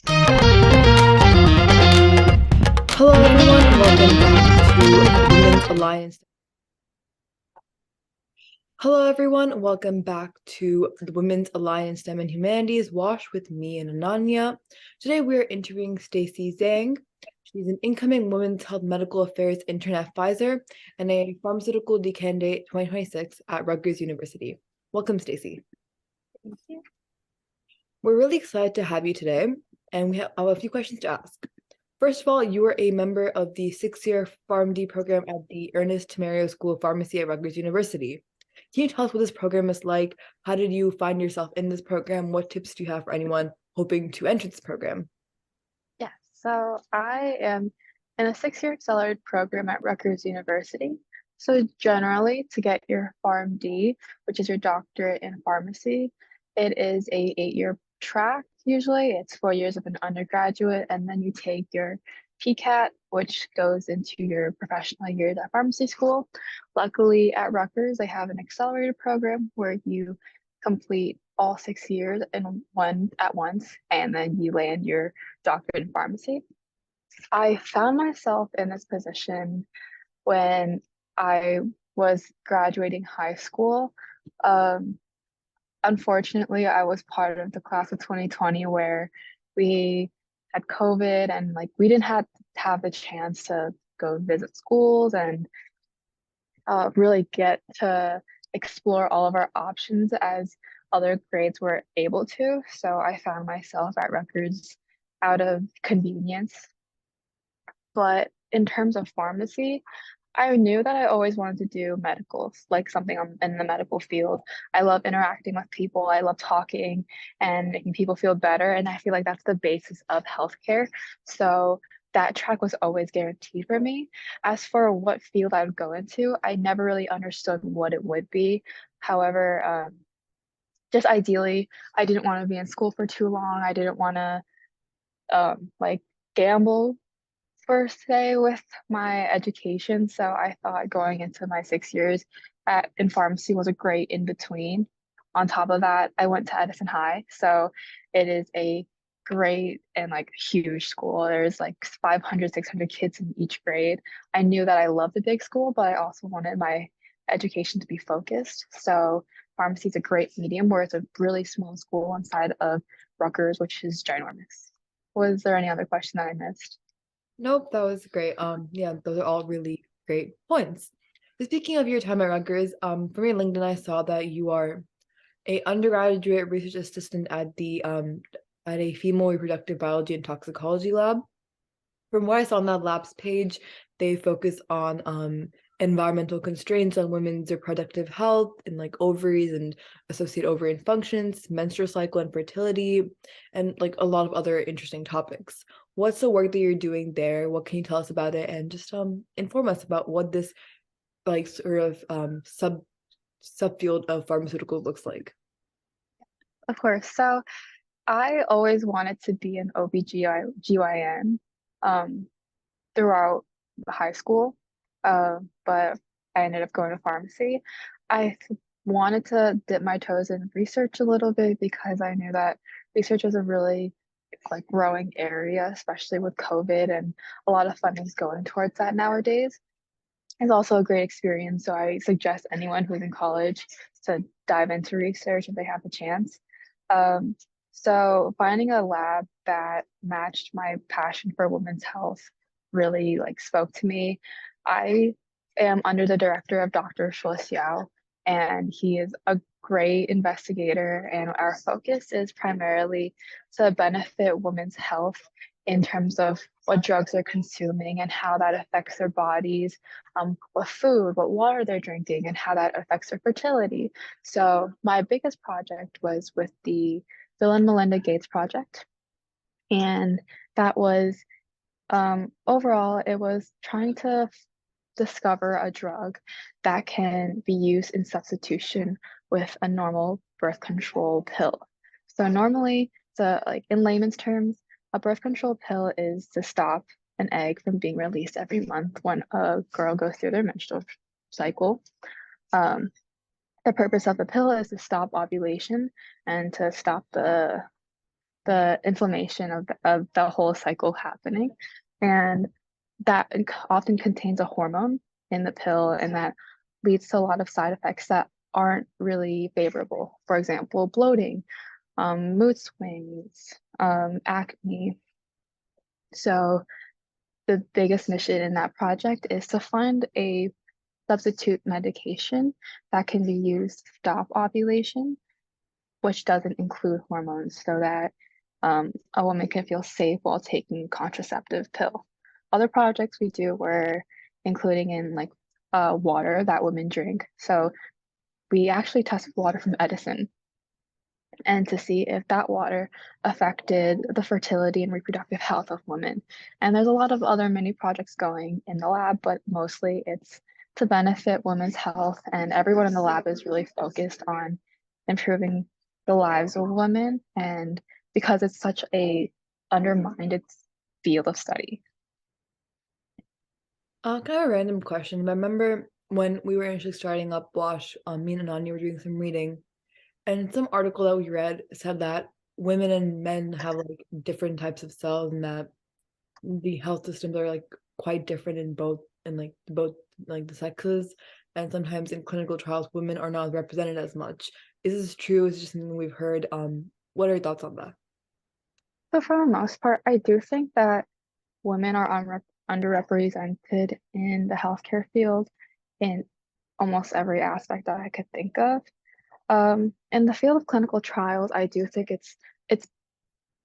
Hello, everyone. Welcome back to Women's Alliance. Hello, everyone. Welcome back to the Women's Alliance STEM and Humanities Wash with me and Ananya. Today, we are interviewing Stacey Zhang. She's an incoming Women's Health Medical Affairs intern at Pfizer and a pharmaceutical D candidate 2026 at Rutgers University. Welcome, Stacey. Thank you. We're really excited to have you today, and I have a few questions to ask. First of all, you are a member of the six-year PharmD program at the Ernest School of Pharmacy at Rutgers University. Can you tell us what this program is like? How did you find yourself in this program? What tips do you have for anyone hoping to enter this program? Yeah, so I am in a 6-year accelerated program at Rutgers University. So generally, to get your PharmD, which is your doctorate in pharmacy, it is a 8-year track. Usually, it's 4 years of an undergraduate, and then you take your PCAT, which goes into your professional years at pharmacy school. Luckily, at Rutgers, they have an accelerated program where you complete all 6 years in one at once, and then you land your doctorate in pharmacy. I found myself in this position when I was graduating high school. Um, Unfortunately, I was part of the class of 2020 where we had COVID and like we didn't have the chance to go visit schools and really get to explore all of our options as other grades were able to. So I found myself at Rutgers out of convenience. But in terms of pharmacy, I knew that I always wanted to do medicals, like something in the medical field. I love interacting with people. I love talking and making people feel better. And I feel like that's the basis of healthcare. So that track was always guaranteed for me. As for what field I would go into, I never really understood what it would be. However, just ideally, I didn't want to be in school for too long. I didn't want to like gamble first day with my education. So I thought going into my 6 years in pharmacy was a great in between. On top of that, I went to Edison High. So it is a great and like huge school. There's like 500, 600 kids in each grade. I knew that I loved the big school, but I also wanted my education to be focused. So pharmacy is a great medium where it's a really small school inside of Rutgers, which is ginormous. Was there any other question that I missed? Nope, that was great. Yeah, those are all really great points. Speaking of your time at Rutgers, from your LinkedIn, I saw that you are a undergraduate research assistant at the at a female reproductive biology and toxicology lab. From what I saw on that lab's page, they focus on environmental constraints on women's reproductive health and like ovaries and associated ovarian functions, menstrual cycle and fertility, and like a lot of other interesting topics. What's the work that you're doing there? What can you tell us about it? And just inform us about what this like sort of subfield of pharmaceuticals looks like. Of course. So I always wanted to be an OBGYN throughout high school, but I ended up going to pharmacy. Wanted to dip my toes in research a little bit because I knew that research is a really like growing area, especially with COVID and a lot of funding's going towards that nowadays. It's also a great experience, so I suggest anyone who's in college to dive into research if they have the chance. Um, so finding a lab that matched my passion for women's health really like spoke to me. I am under the director of Dr. Xiao, and he is a great investigator, and our focus is primarily to benefit women's health in terms of what drugs they're consuming and how that affects their bodies, what food, what water they're drinking, and how that affects their fertility. So my biggest project was with the Bill and Melinda Gates Project. And that was overall, it was trying to discover a drug that can be used in substitution with a normal birth control pill. So normally, so like in layman's terms, a birth control pill is to stop an egg from being released every month when a girl goes through their menstrual cycle. Um, the purpose of the pill is to stop ovulation and to stop the inflammation of the whole cycle happening. And that often contains a hormone in the pill, and that leads to a lot of side effects that aren't really favorable. For example, bloating, mood swings, acne. So the biggest mission in that project is to find a substitute medication that can be used to stop ovulation, which doesn't include hormones, so that a woman can feel safe while taking contraceptive pill. Other projects we do were including in like water that women drink. So we actually tested water from Edison and to see if that water affected the fertility and reproductive health of women. And there's a lot of other mini projects going in the lab, but mostly it's to benefit women's health. And everyone in the lab is really focused on improving the lives of women, and because it's such a undermined field of study. Kind of a random question. I remember when we were initially starting up Blush, me and Ananya were doing some reading, and some article that we read said that women and men have like different types of cells, and that the health systems are like quite different in both like the sexes, and sometimes in clinical trials women are not represented as much. Is this true? Is it just something we've heard? What are your thoughts on that? So for the most part, I do think that women are underrepresented in the healthcare field in almost every aspect that I could think of. In the field of clinical trials, I do think it's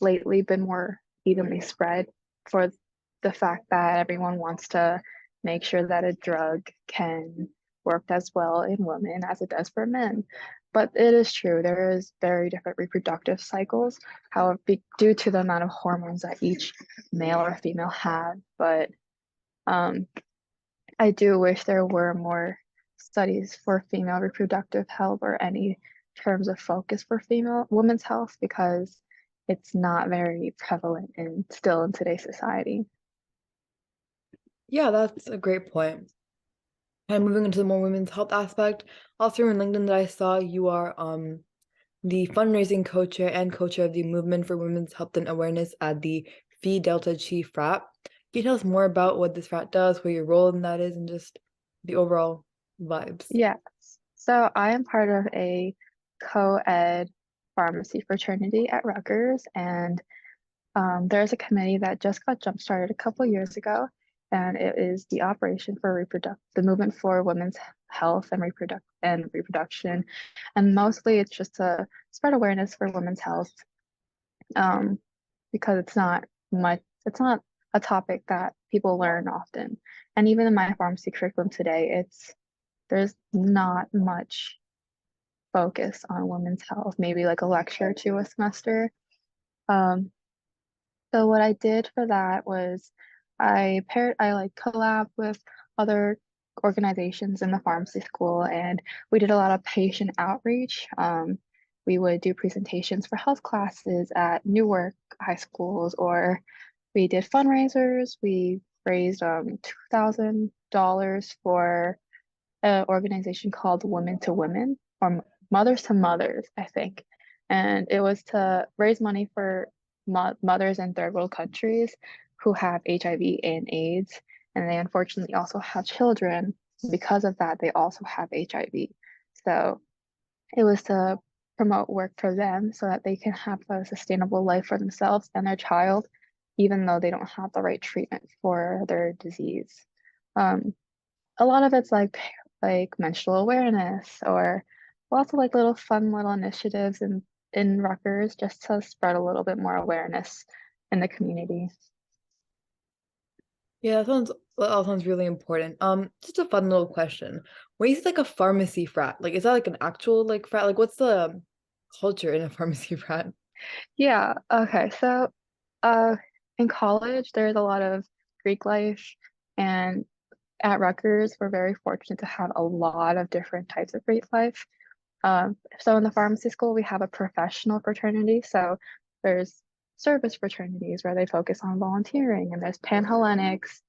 lately been more evenly spread for the fact that everyone wants to make sure that a drug can work as well in women as it does for men. But it is true, there is very different reproductive cycles, however, due to the amount of hormones that each male or female have. But um, I do wish there were more studies for female reproductive health or any terms of focus for female women's health, because it's not very prevalent in still in today's society. Yeah, that's a great point. And moving into the more women's health aspect, also in LinkedIn that I saw you are the fundraising co-chair and co-chair of the Movement for Women's Health and Awareness at the Phi Delta Chi frat. Can you tell us more about what this frat does, what your role in that is, and just the overall vibes? Yes. So I am part of a co-ed pharmacy fraternity at Rutgers, and there's a committee that just got jump started a couple years ago, and it is the Operation for the Movement for Women's Health and Reproduction, and mostly it's just to spread awareness for women's health, um, because it's not a topic that people learn often, and even in my pharmacy curriculum today, there's not much focus on women's health, maybe like a lecture or two a semester. Um, So what I did for that was I like collab with other organizations in the pharmacy school, and we did a lot of patient outreach. We would do presentations for health classes at Newark high schools, or we did fundraisers. We raised $2,000 for an organization called Women to Women, or Mothers to Mothers, I think. And it was to raise money for mothers in third world countries who have HIV and AIDS. And they unfortunately also have children. Because of that, they also have HIV. So it was to promote work for them so that they can have a sustainable life for themselves and their child, even though they don't have the right treatment for their disease. Um, a lot of it's like menstrual awareness, or lots of like little fun little initiatives in Rutgers just to spread a little bit more awareness in the community. Yeah, that all sounds really important. Just a fun little question. When you say like a pharmacy frat, like is that like an actual like frat? Like what's the culture in a pharmacy frat? Yeah, okay. So uh in college there's a lot of Greek life, and at Rutgers we're very fortunate to have a lot of different types of Greek life. So in the pharmacy school, we have a professional fraternity. So there's service fraternities where they focus on volunteering, and there's Panhellenics,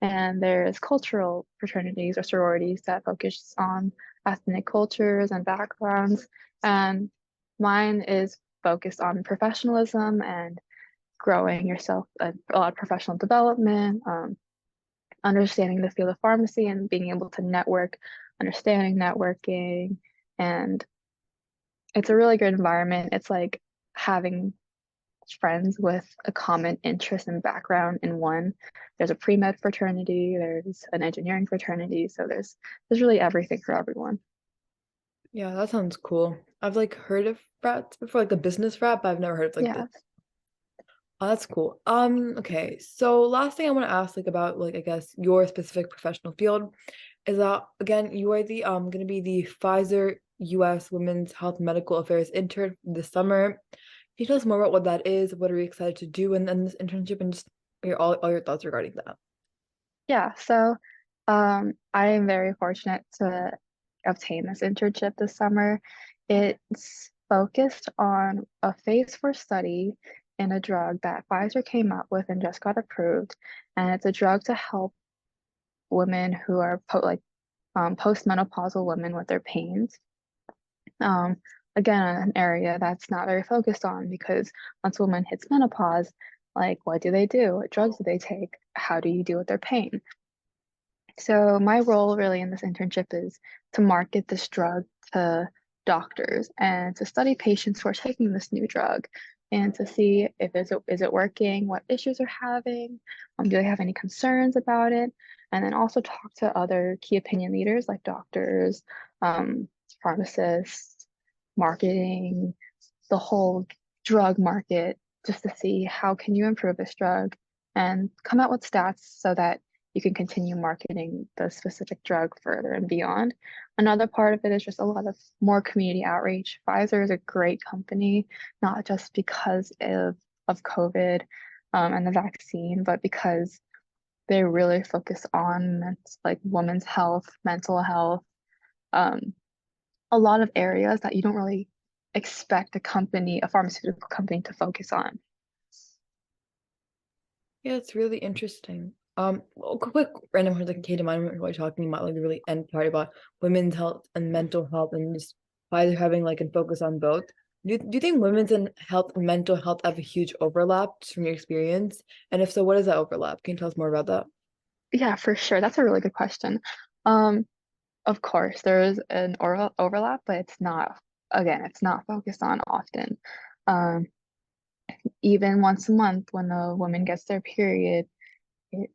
and there's cultural fraternities or sororities that focus on ethnic cultures and backgrounds. And mine is focused on professionalism and growing yourself, a lot of professional development, understanding the field of pharmacy and being able to network, understanding networking. And it's a really good environment. It's like having friends with a common interest and background in one. There's a pre-med fraternity, there's an engineering fraternity, so there's really everything for everyone. Yeah, that sounds cool. I've like heard of frats before, like the business frat, but I've never heard of like this. Yeah. Oh, that's cool. Okay. So last thing I want to ask like about like I guess your specific professional field is that again, you are the gonna be the Pfizer US Women's Health Medical Affairs intern this summer. Can you tell us more about what that is? What are we excited to do in this internship and just all your thoughts regarding that? Yeah, so I am very fortunate to obtain this internship this summer. It's focused on a phase 4 study in a drug that Pfizer came up with and just got approved. And it's a drug to help women who are postmenopausal women with their pains. Um, Again, an area that's not very focused on because once a woman hits menopause, like what do they do? What drugs do they take? How do you deal with their pain? So my role really in this internship is to market this drug to doctors and to study patients who are taking this new drug and to see if is it working, what issues are having, do they have any concerns about it, and then also talk to other key opinion leaders like doctors, um, pharmacists, marketing, the whole drug market, just to see how can you improve this drug and come out with stats so that you can continue marketing the specific drug further and beyond. Another part of it is just a lot of more community outreach. Pfizer is a great company, not just because of COVID and the vaccine, but because they really focus on like women's health, mental health, um, a lot of areas that you don't really expect a pharmaceutical company to focus on. Yeah, it's really interesting. Quick random question that came to mind when we were talking about like the really end part about women's health and mental health and just why they're having like a focus on both. Do you think women's and health and mental health have a huge overlap just from your experience? And if so, what is that overlap? Can you tell us more about that? Yeah, for sure. That's a really good question. Um, of course, there is an oral overlap, but it's not focused on often. Um, Even once a month when a woman gets their period,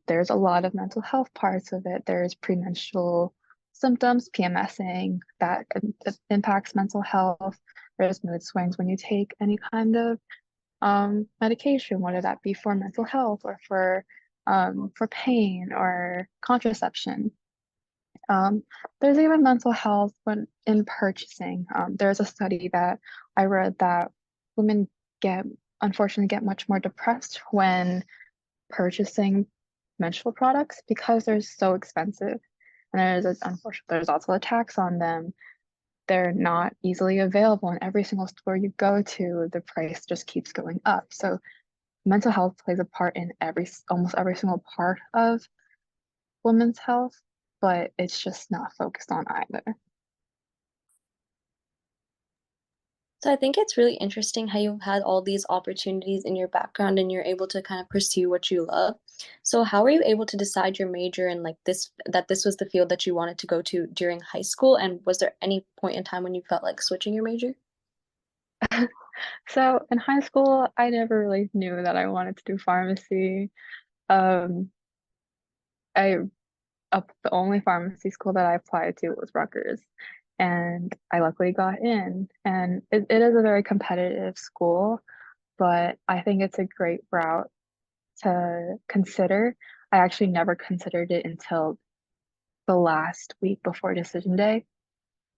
there's a lot of mental health parts of it. There's premenstrual symptoms, PMSing, that impacts mental health. There's mood swings when you take any kind of medication, whether that be for mental health or for pain or contraception. There's even mental health when in purchasing. There's a study that I read that women get unfortunately get much more depressed when purchasing menstrual products because they're so expensive. And unfortunately there's also a tax on them. They're not easily available in every single store you go to. The price just keeps going up. So mental health plays a part in almost every single part of women's health, but it's just not focused on either. So I think it's really interesting how you've had all these opportunities in your background and you're able to kind of pursue what you love. So how were you able to decide your major and like this was the field that you wanted to go to during high school? And was there any point in time when you felt like switching your major? So in high school, I never really knew that I wanted to do pharmacy. Um, I the only pharmacy school that I applied to was Rutgers, and I luckily got in. And it is a very competitive school, but I think it's a great route to consider. I actually never considered it until the last week before decision day.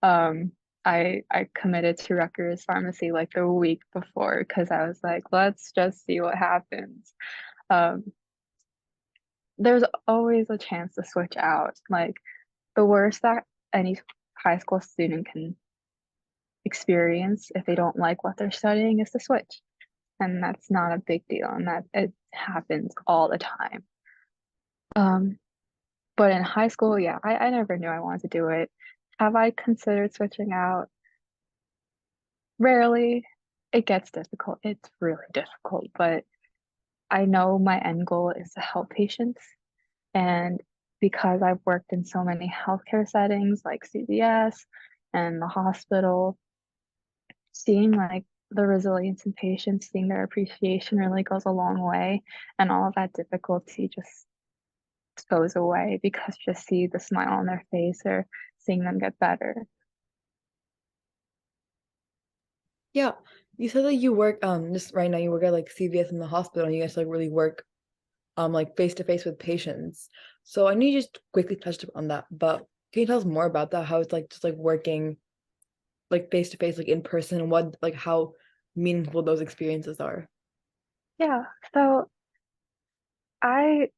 Um, I committed to Rutgers Pharmacy like the week before because I was like, let's just see what happens. Um, there's always a chance to switch out. Like the worst that any high school student can experience if they don't like what they're studying is to switch. And that's not a big deal, and that it happens all the time. Um, but in high school, yeah, I never knew I wanted to do it. Have I considered switching out? Rarely. it gets difficult. It's really difficult, but I know my end goal is to help patients. And because I've worked in so many healthcare settings like CVS and the hospital, seeing like the resilience in patients, seeing their appreciation really goes a long way. And all of that difficulty just goes away because you just see the smile on their face or seeing them get better. Yeah, you said that you work just right now you work at like CVS in the hospital and you guys like really work like face to face with patients. So I know you just quickly touched on that, but can you tell us more about that? How it's like just like working like face to face, like in person, and what like how meaningful those experiences are. Yeah, so I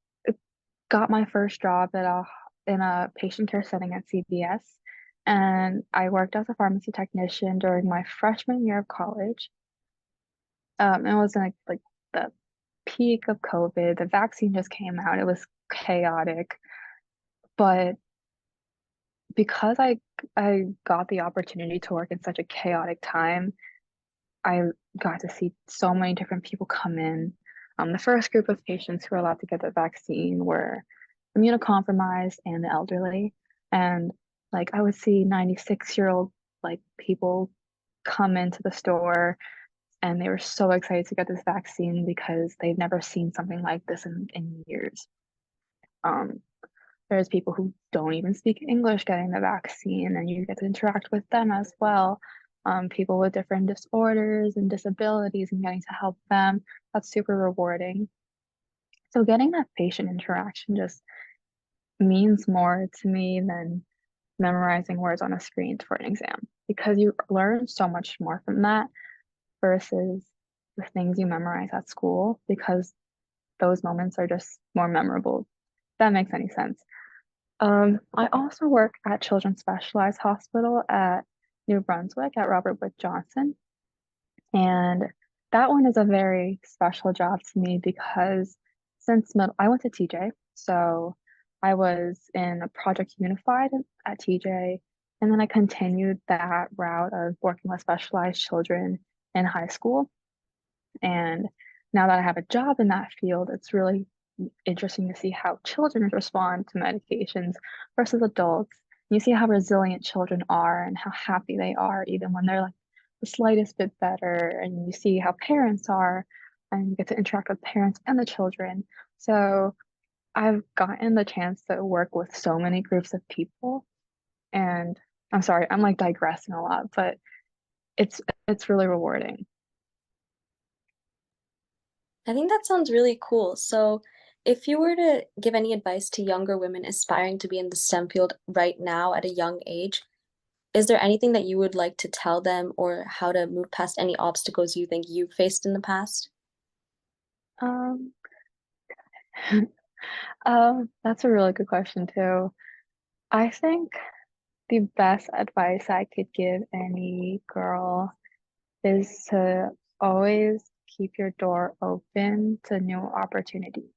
got my first job at a in a patient care setting at CVS, and I worked as a pharmacy technician during my freshman year of college. It was like the peak of COVID. The vaccine just came out. It was chaotic, but because I got the opportunity to work in such a chaotic time, I got to see so many different people come in. The first group of patients who were allowed to get the vaccine were immunocompromised and the elderly. And like I would see 96-year-old like people come into the store and they were so excited to get this vaccine because they've never seen something like this in years. Um, there's people who don't even speak English getting the vaccine, and you get to interact with them as well. People with different disorders and disabilities and getting to help them. That's super rewarding. So getting that patient interaction just means more to me than memorizing words on a screen for an exam because you learn so much more from that versus the things you memorize at school because those moments are just more memorable. If that makes any sense. I also work at Children's Specialized Hospital at New Brunswick at Robert Wood Johnson. And that one is a very special job to me because since middle, I went to TJ. So I was in a Project Unified at TJ. And then I continued that route of working with specialized children in high school. And now that I have a job in that field, it's really interesting to see how children respond to medications versus adults. You see how resilient children are and how happy they are, even when they're like the slightest bit better. And you see how parents are, and you get to interact with parents and the children. So I've gotten the chance to work with so many groups of people. And I'm sorry, I'm like digressing a lot, but it's it's really rewarding. I think that sounds really cool. So, if you were to give any advice to younger women aspiring to be in the STEM field right now at a young age, is there anything that you would like to tell them or how to move past any obstacles you think you've faced in the past? Um, that's a really good question too. I think the best advice I could give any girl is to always keep your door open to new opportunities.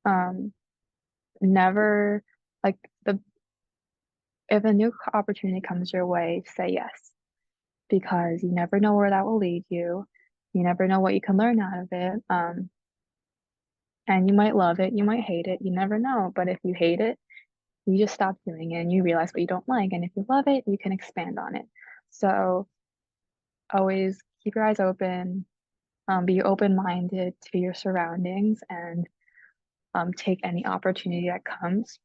Um, never like the if a new opportunity comes your way, say yes because you never know where that will lead you. You never know what you can learn out of it. And you might love it, you might hate it, you never know. But if you hate it, you just stop doing it and you realize what you don't like. And if you love it, you can expand on it. So always keep your eyes open, be open-minded to your surroundings, and take any opportunity that comes.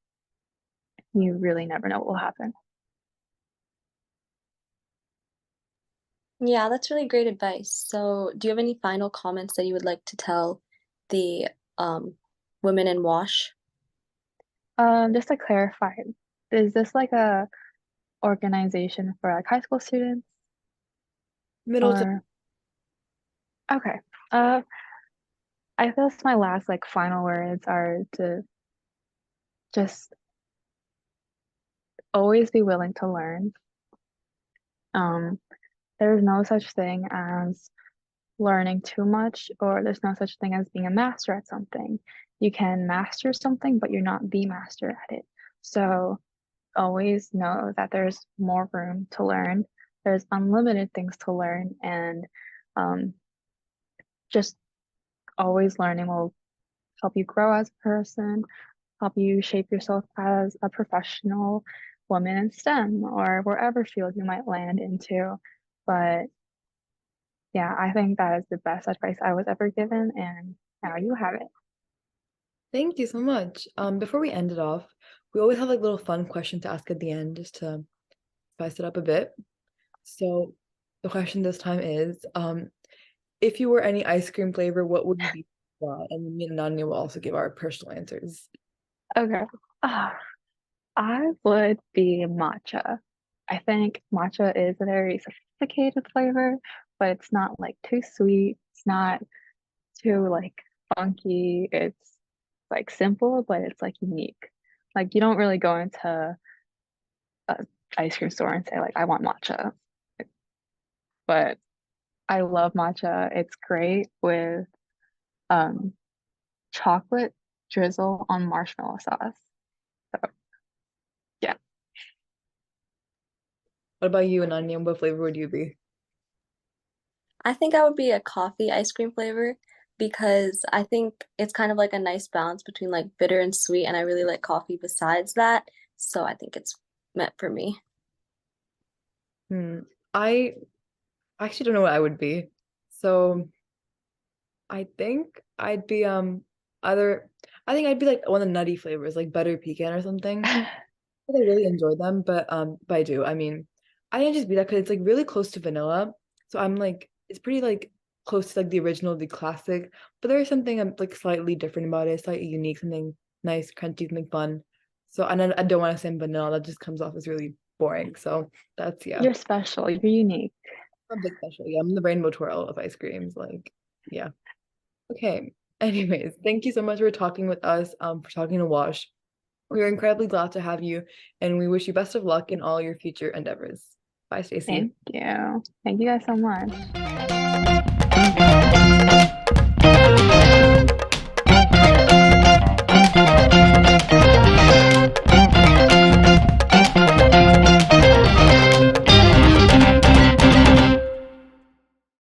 You really never know what will happen. Yeah, that's really great advice. So, do you have any final comments that you would like to tell the women in WASH? Just to clarify, is this like a organization for like high school students Middle to or okay. Uh, I guess my last like final words are to just always be willing to learn. Um, there's no such thing as learning too much, or there's no such thing as being a master at something. You can master something, but you're not the master at it. So always know that there's more room to learn. There's unlimited things to learn, and Just always learning will help you grow as a person, help you shape yourself as a professional woman in STEM or wherever field you might land into. But yeah, I think that is the best advice I was ever given, and now you have it. Thank you so much. Before we end it off, we always have like little fun question to ask at the end just to spice it up a bit. So the question this time is, if you were any ice cream flavor, what would you be? And me and Ananya will also give our personal answers. Okay. I would be matcha. I think matcha is a very sophisticated flavor, but it's not like too sweet. It's not too like funky. It's like simple, but it's like unique. Like you don't really go into a ice cream store and say like I want matcha. But I love matcha. It's great with um chocolate drizzle on marshmallow sauce. So yeah. What about you, Ananya? What flavor would you be? I think I would be a coffee ice cream flavor because I think it's kind of like a nice balance between like bitter and sweet, and I really like coffee besides that. So I think it's meant for me. I actually don't know what I would be. So I think I'd be either I think I'd be like one of the nutty flavors, like butter pecan or something. I really enjoy them, but I do. I mean, I didn't just be that because it's like really close to vanilla. So I'm like it's pretty like close to like the original, the classic. But there is something like slightly different about it, slightly unique, something nice, crunchy, something fun. So and I don't want to say vanilla, that just comes off as really boring. So that's yeah. You're special. You're unique. I'm a big special. Yeah, I'm the rainbow twirl of ice creams. Like, yeah. Okay. Anyways, thank you so much for talking with us, for talking to Wash. We are incredibly glad to have you, and we wish you best of luck in all your future endeavors. Bye, Stacey. Thank you. Thank you guys so much.